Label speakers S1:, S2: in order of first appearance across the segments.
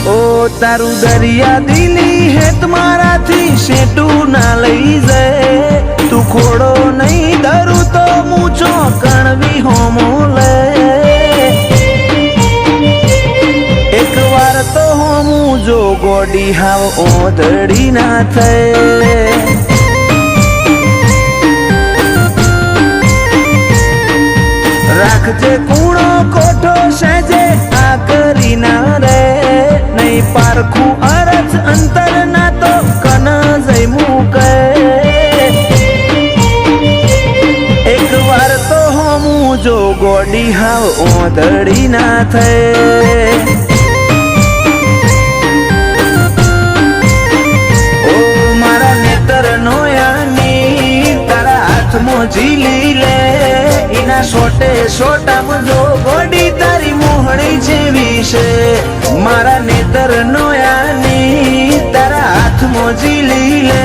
S1: ओ तारू दरिया दिली है तुम्हारा थी सेटू ना लई जाए तू खोड़ो नहीं धरू तो मूछो कणवी होमो ले एक बार तो होमू जो गोडी हाव ओधड़ी ना थे राखजे कूणो कोठो सेजे आ करी ना रे नहीं पारखू अरज अंतर ना तो कन जई मुके एक बार तो हमू जो गोडी हाव ओधड़ी ना थे ओ मारा नेतर नोयानी तारा हाथ मो झीली ले इना सोटे सोटा मुझो गोडी तारी मोहणी जेवी छे मारा नेतर नोयानी तारा हाथ मोजी लीले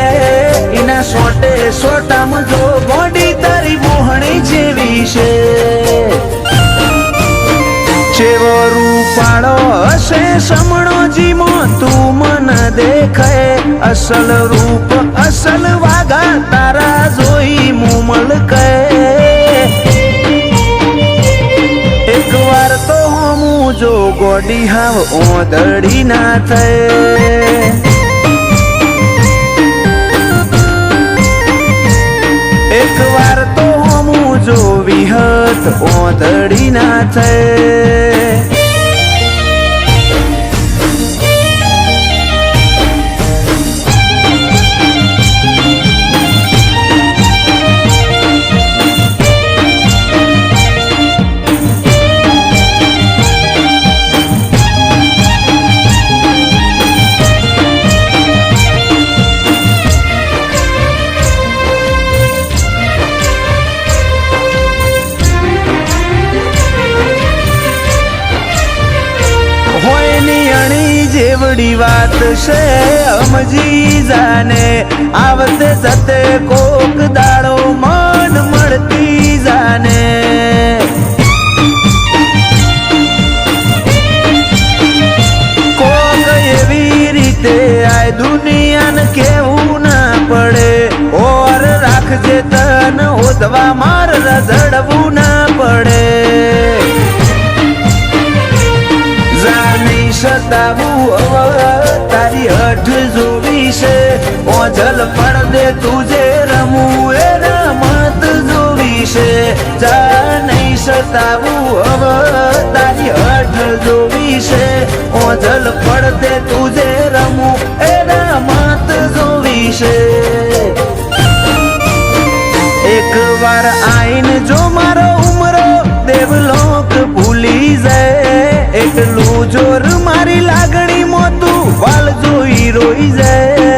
S1: इना सोटे सोटा मुझो गोडी तारी मोहणी जेवी छे चेवो रूपाळो हसे समणो जीमो तू मन देखे असल रूप असल वागा तारा जोई मुमल के एक बार तो हमू जो गोडी हाव ओधड़ी ना थे एक बार तो हमू जो विहत ओधड़ी ना थे जेवड़ी बात से समझी जाने आवते जते कोक दाड़ो मन मरती जाने कोक एवी रीते आय दुनिया न केवू ना पड़े और राखजे तन ओदवा मार रजड़वू ना पड़े सतावू तारी हठ जोवी से ओझल पड़ दे तुझे रमू रमत जोवी से जा नहीं सतावू तारी हठ जोवी से ओझल पड़ दे तुझे रमू रमत जोवी से एक बार आईन जो मारो उमरो देवलोक भूली जाए એટલું જોર મારી લાગણી મોતું વાલ જોઈ રોઈ જાય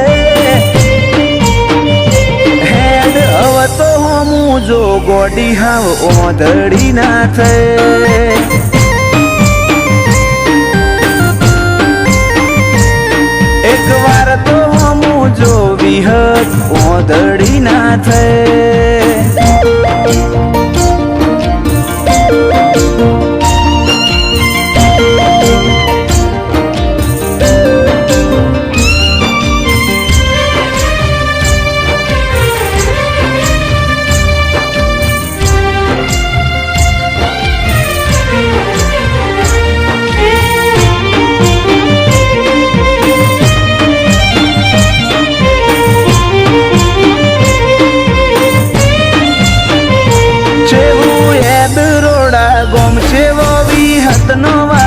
S1: હેડ હવે તો હમું જો ગોડી હાવ ઓધડી ના થે એક વાર તો હમું જો વિહત ઓધડી ના થે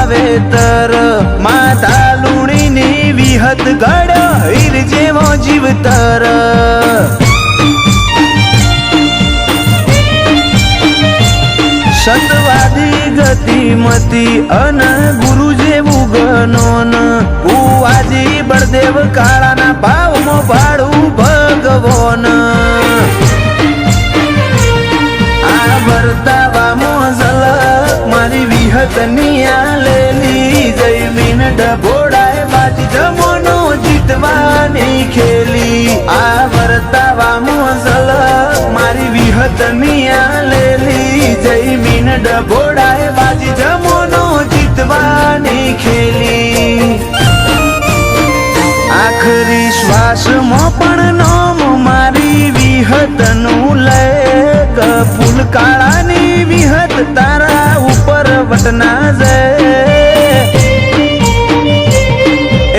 S1: વાવેતર માતા લુણીની વિહત ગળ હીર જેવો જીવતર સતવાદી ગતિમતી અન ગુરુ જેવું ગનોન ભુવાજી બળદેવ કાળાના ભાવમાં ભાડું ભગવોન આ વર્તાવામાં ઝલક મારી વિહત ની આલેલી જયમીન ડભોડાએ બાજી જમોનો જીતવાની ખેલી આ વર્તાવા મોઝલ મારી વિહતની આ લેલી જયમીન ડભોડાએ બાજી જમોનો જીતવાની ખેલી આખરી શ્વાસમાં પણ નામ મારી વિહતનું લે ફૂલ કાળાની વિહત તારા ઉપર વટના જાય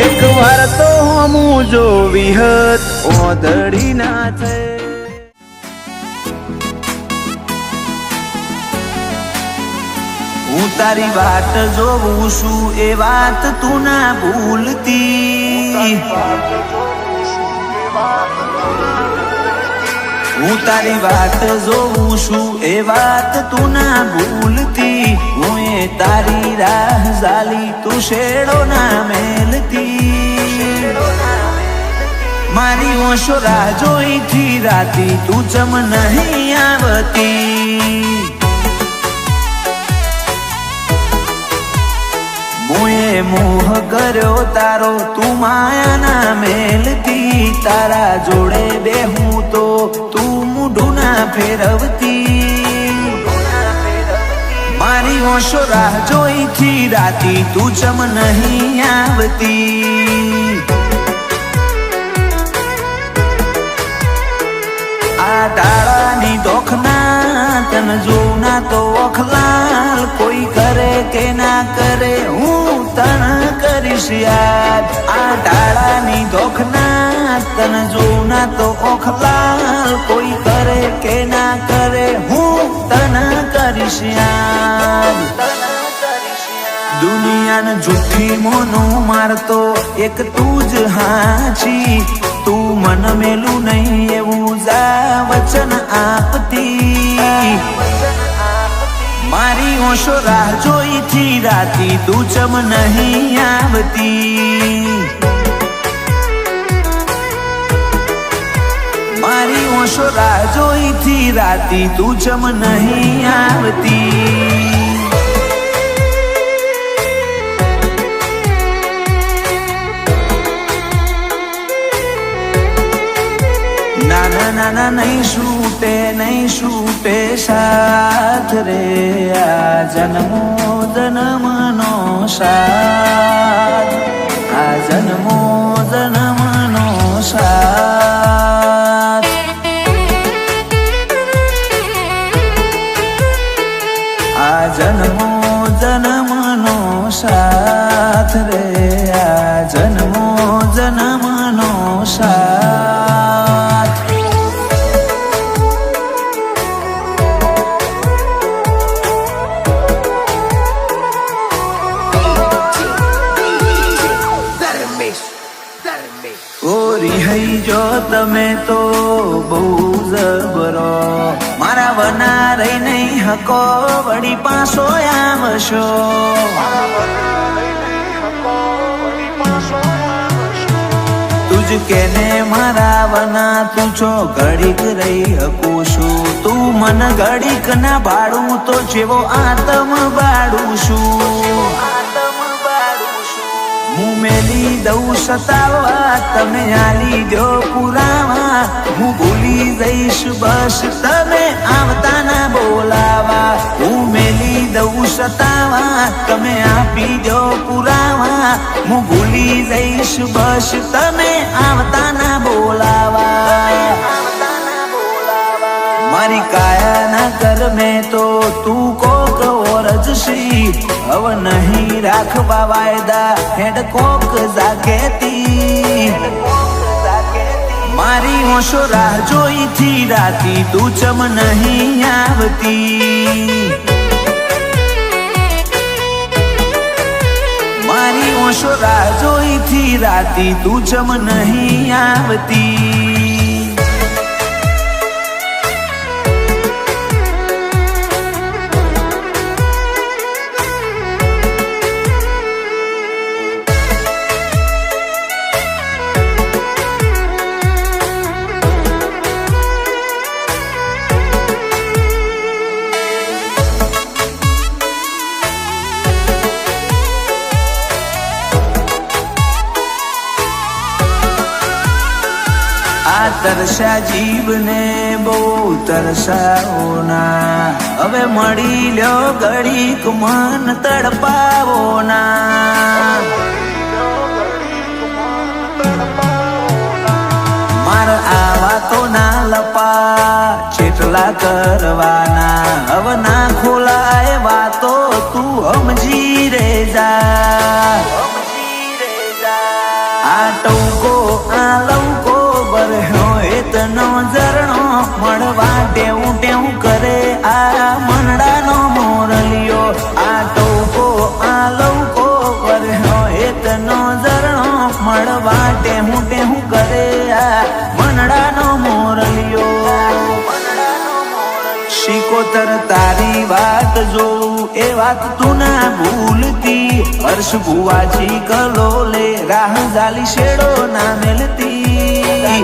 S1: એક વાર તો હમું જો વિહત ઓધડી ના થાય હું તારી વાટ જોઉં છું એ વાત તું ના ભૂલતી હું તારી વાત જોઉં છું એ વાત તું ના ભૂલતી હું એ તારી રાહ ઝાલી તું શેડો ના મેલતી મારી ઓશો રાહ જોઈથી રાતી તું ચમ નહીં આવતી મુએ મોહ કર્યો તારો તું માયાના મેલતી તારા જોડે બેહું તો તું મૂઢું ના ફેરવતી મારી ઓશો રાહ જોઈથી રાતી તું ચમ નહીં આવતી આ ડાળાની દોખના તન જોઉં ના તો ઓખલાલ કોઈ કરે કે ના કરે હું તન કરીશ યાદ આ ડાળાની દોખના તન જોઉં ના તો ઓખલાલ કોઈ કરે કે ના કરે હું તન કરીશ યાદ દુનિયાને જુઠ્ઠી મોનો મારતો એક તું જ હાચી તું મન મેલું નહીં એવું જા વચન આપતી મારી ઓશો રાહ જોઈથી રાતી તું ચમ નહીં આવતી મારી ઓશો રાહ જોઈથી રાતી તું ચમ નહીં આવતી નાના નાના નહીં છૂટે સાથ રે આ જન્મો જન્મનો સાથ આ જન્મો જન્મનો સાથ આ જન્મો જન્મનો સાથ રે આ જન્મો જન્મનો સાથ હઈ જો તમે તો બહુ જબરો મારા વના રહી નહીં હકો વળી પાછો આવશો તુજ કેને મારા વના તું છો ઘડીક રહી હકું છું તું મન ઘડીક ના ભાડું તો જેવો આતમ બાળું છું હું મેલી દઉં સતાવા તમે આલી દો પુરાવા હું ભૂલી જઈશ બસ તમે આવતા ના બોલાવા હું મેલી દઉં સતાવા તમે આપી દો પુરાવા હું ભૂલી જઈશ બસ તમે આવતા ના બોલાવા મારી કાયા ના કર મેં તો તું કોક ઓરજશી હવે નહીં રાખવા વાયદા હેડ કોક જાગેતી મારી ઓશો રાહ જોઈથી રાતી તું ચમ નહીં આવતી મારી ઓશો રાહ જોઈથી રાતી તું ચમ નહીં આવતી તરસ્યા જીવને બહુ તરસાવો ના, હવે મળી લ્યો ઘડીક મન તડપાવો ના. માર આવા તો ના લપા જેટલા કરવાના, હવે ના ખોલાય વાતો તું સમજી રે જા. આ ટૌકો આ લૌકો બરહ્યો એતનો ઝરણો, મળવા ટેવું ટેવું કરે આ મનડાનો મોરલિયો. આ ટૌકો આ લૌકો બરહ્યો એતનો ઝરણો, મળવા ટેવું ટેવું કરે આ મનડાનો મોરલિયો. શિકોતર તારી વાત જોઉં એ વાત તું ના ભૂલતી, હર્ષ ભુવાજી કલોલે રાહ જાલી શેડો ના મેલતી.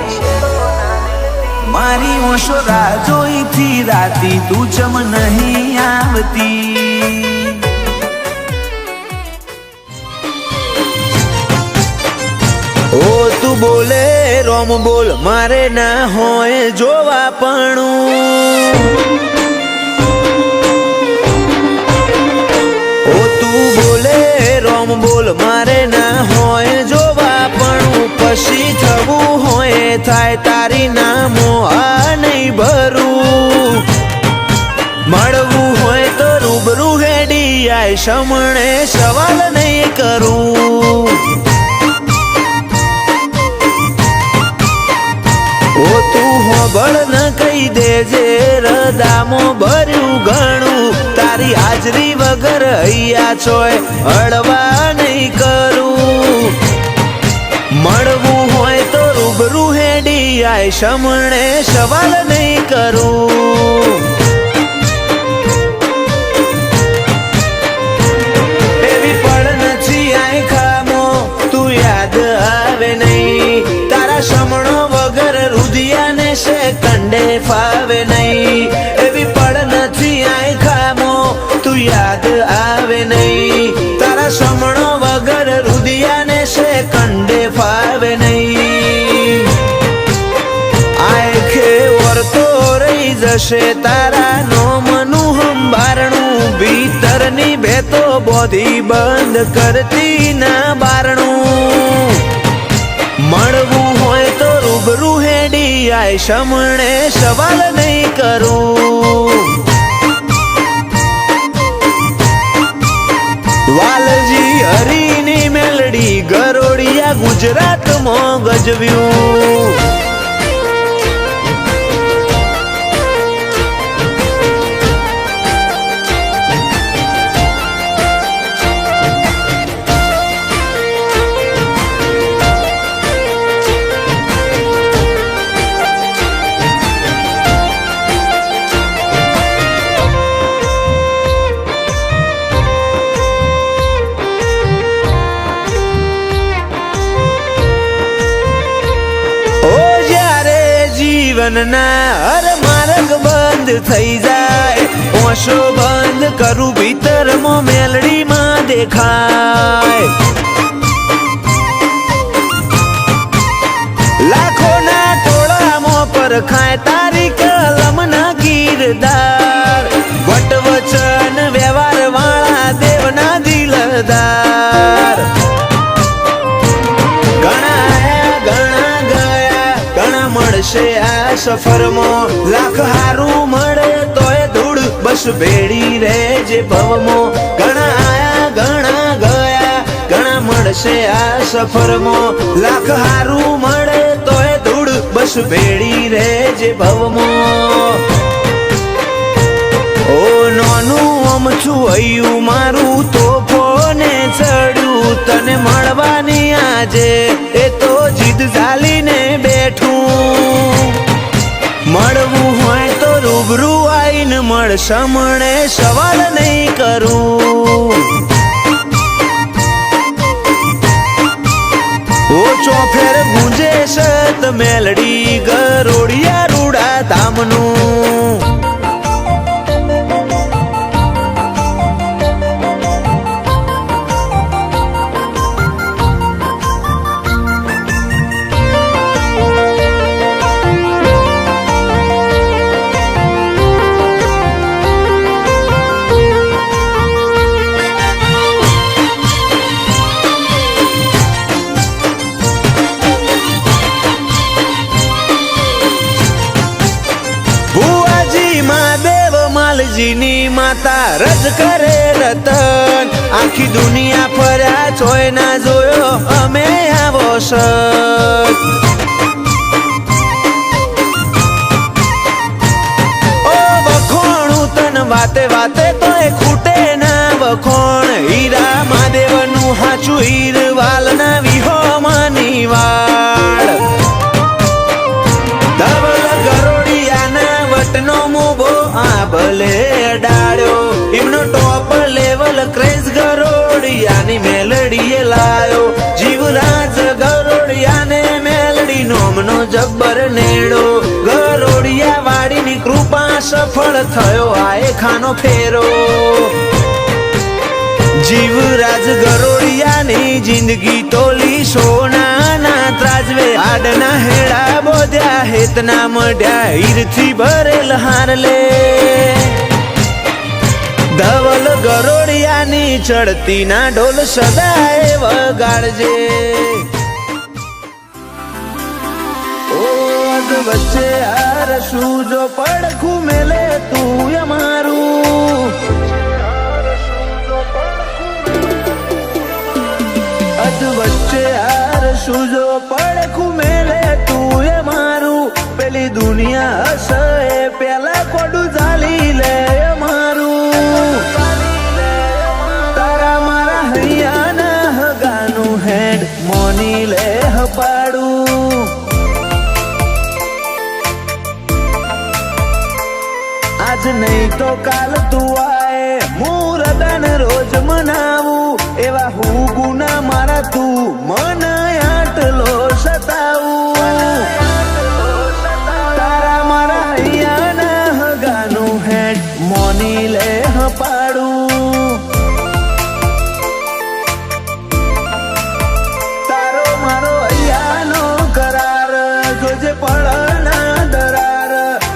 S1: મારી ઓશો રાહ જોઈ થી રાતી તું ચમ નહીં આવતી. ઓ તું બોલે રોમ બોલ મારે ના હોય જોવા પણ. ઓ તું બોલે રોમ બોલ મારે ના હોય જોવા પણ, પછી થવું હોય થાય તારી નામો આ નહીં ભરું. મળવું હોય તો રૂબરૂ હેડી આય સમણે સવાલ નહીં કરું. ઓ તું હોબળ ન કહી દેજે રદામો ભર્યું ઘણું, તારી હાજરી વગર હૈયા ચોય હળવા નહીં કરું. મળવું હોય તો રૂબરૂ હેડી આય સમણે સવાલ નહીં કરું. એવી પળ નથી આય ખામો તું યાદ આવે નહીં, તારા સમણો વગર રુધિયાને છે કંડે ફાવે નહીં. એવી પળ નથી આય ખામો તું યાદ આવે નહીં, તારા સમણો વગર રુધિયાને છે કંડે ફાવે નહીં. આખે વર્તો રહી જશે તારા નોમનું હંભારણું, ભીતરની ભેતો બોધી બંધ કરતી ના બારણું. મળવું હોય તો રૂબરૂ હેડી આય સમણે સવાલ નહીં કરું. વાલજી હરીની મેલડી ગરોડિયા ગુજરાતમાં ગજવ્યું. જીવનના હર માર્ગ બંધ થઈ જાય, ઓશો બંધ કરું ભીતરમાં મેલડીમાં દેખાય. લાખોના ટોળામાં પરખાય તારી કલમના ગીરદાર, વટવચન વ્યવહાર વાળા દેવના દિલદાર. મળશે આ સફરમાં લાખ હારું મળે તોય ધૂળ બસ ભેડી રહેજે ભવમાં. ઘણા આયા ઘણા ગયા ઘણા મળશે આ સફરમાં, લાખ હારું મળે તોય ધૂળ બસ ભેડી રહેજે ભવમાં. ઓ નોનું અમથું હૈયું મારું તોફોને ચડ્યું, તને મળવાની આજે એ તો જીદ ઝાલીને બેઠું. મળવું હોય તો રૂબરૂ આઈને મળ સમણે સવાલ નહીં કરું. ઓ ચોફેર ગુંજે સત મેલડી ગરોડિયા રૂડા ધામનું. મરજીની માતા રજ કરે રતન આખી દુનિયા ફર્યા ચોય ના જોયો અમે આવો સત ઓ વખોણું તન વાતે વાતે તોય ખૂટે ના વખોણ હીરા મહાદેવનું હાચું હીરવાલ ના વિહોમાની વાળ ધવલ ગરોડિયાના વટનો મોભો આ ભલે અડાડ્યો એમનો ટોપ લેવલ ક્રેઝ ગરોડિયાની મેલડીએ લાયો જીવરાજ ગરોડિયાને મેલડી નોમનો જબ્બર નેડો ગરોડિયા વાડીની કૃપા સફળ થયો આએ ખાનો ફેરો જીવરાજ ગરોડિયાની જિંદગી તોલી સોનાના ત્રાજવે આડના હેડા બોધ્યા હેતના મઢ્યા હીરથી ભરેલ હારલે ધવલ ગરોડિયાની ચડતી ના ઢોલ સદાય વગાડજે ઓ અગ વચ્ચે હાર શું જો પડખું મેલે તું અમારું અધ વચ્ચે હાર શું જો પડખું મેલે તું એ મારું પેલી દુનિયા હશે પેલા કોડું ચાલી લે મારું તારા મારા હૈયાના હગાનું હેડ મોની લે હપાડું આજ નહીં તો કાલ તું આય મુરદન રોજ મનાવું એવા હું ગુના મારા તું મન આટલો સતાવું તારા મારા હૈયાના હગાનું હેડ મોની લે હપાડું તારો મારો હૈયાનો કરાર જોજે પડના દરાર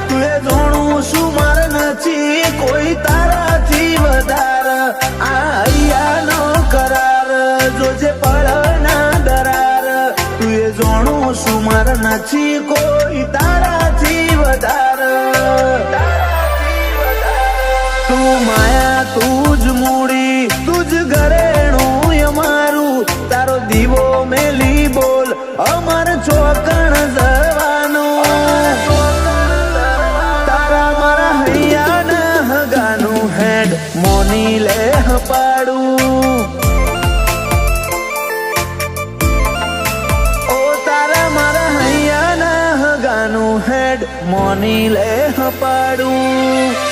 S1: તું એ જોણું શું માર નથી કોઈ તારાથી વધાર આ હૈયાનો કરાર જોજે પડના દરાર તું એ જોણું શું માર નથી કોઈ તારાથી વધાર તું માયા તું જ મૂડી તું જ ઘરેણું અમારું તારો દીવો મેલી બોલ અમાર ચોકણ જવાનું તારા મારા હૈયાના હગાનું હેડ મોની લે હપાડું ઓ તારા મારા હૈયાના હગાનું હેડ મોની લે હપાડું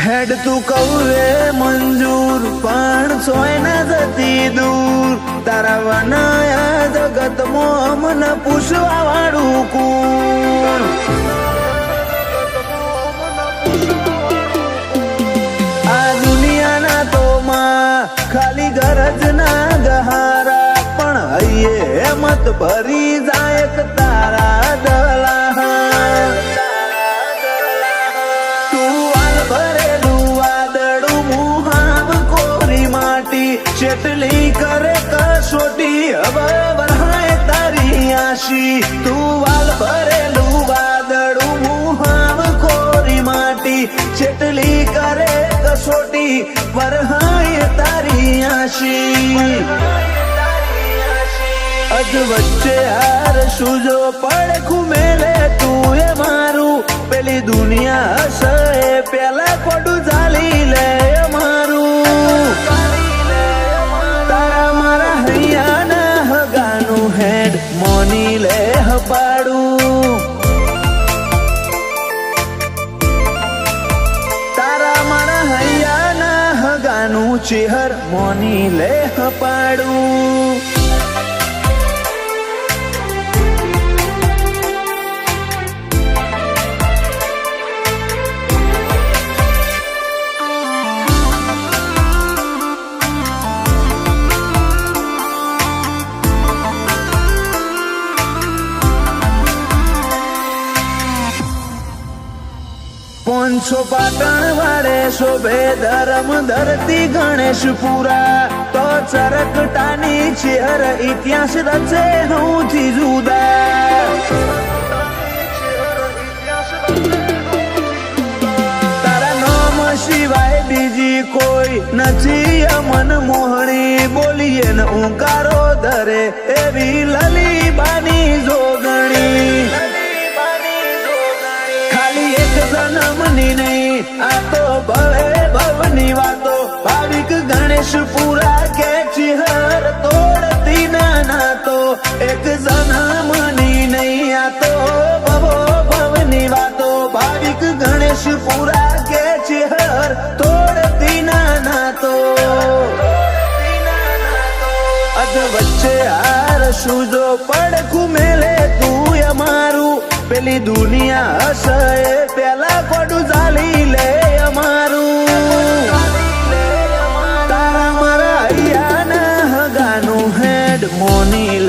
S1: હેડ તું કૌરે મંજૂર પણ સોય ના જતી દૂર તારા વનાયા જગતમાં મને પૂછવા વાળું કોણ આ દુનિયાના તો માં ખાલી ગરજ ના ગહારા પણ હૈયે મત ભરી જાય તારા દલા ચેટલી કરે કસોટી હવે વરહાય તારી આશી તું વાલ ભરેલું વાદળું મુહાવ કોરી માટી ચેટલી કરે કસોટી વરહાય તારી આશી અજ વચ્ચે હાર શું જો પડખું મેલે તું એ મારું પેલી દુનિયા હશે પેલા કોડું ચાલી લે મારું તારા મારા હૈયાના હગાનું હેડ મોની લે હપાડું તારા મારા હૈયાના હગાનું ચેહર મોની લે હપાડું 500 પાટણ વાળે શોભે ધર્મ ધરતી ગણેશપુરા તો ચરકટાની ચેર ઇતિહાસ રચે હઉથી જુદા તારા નામ સિવાય બીજી કોઈ નથી અમન મોહણી બોલીએ ને ઊંકારો ધરે એવી લલીબાની જોગણી ખાલી એક જન્મની નહીં આ તો ભવે ભવની વાતો ભાવિક ગણેશપુરા કે ચિહર તોડતી ના તો એક જન્મની નહીં આ તો ભવો ભવની વાતો ભાવિક ગણેશપુરા કે ચિહર તોડતી ના તો અધ વચ્ચે હાર સુજો પડખું મેલે તું અમારું પેલી દુનિયા હશે પેલા કોડું ચાલી લે અમારું તારા મારા અહીંયા ના હગાનું હેડ મોની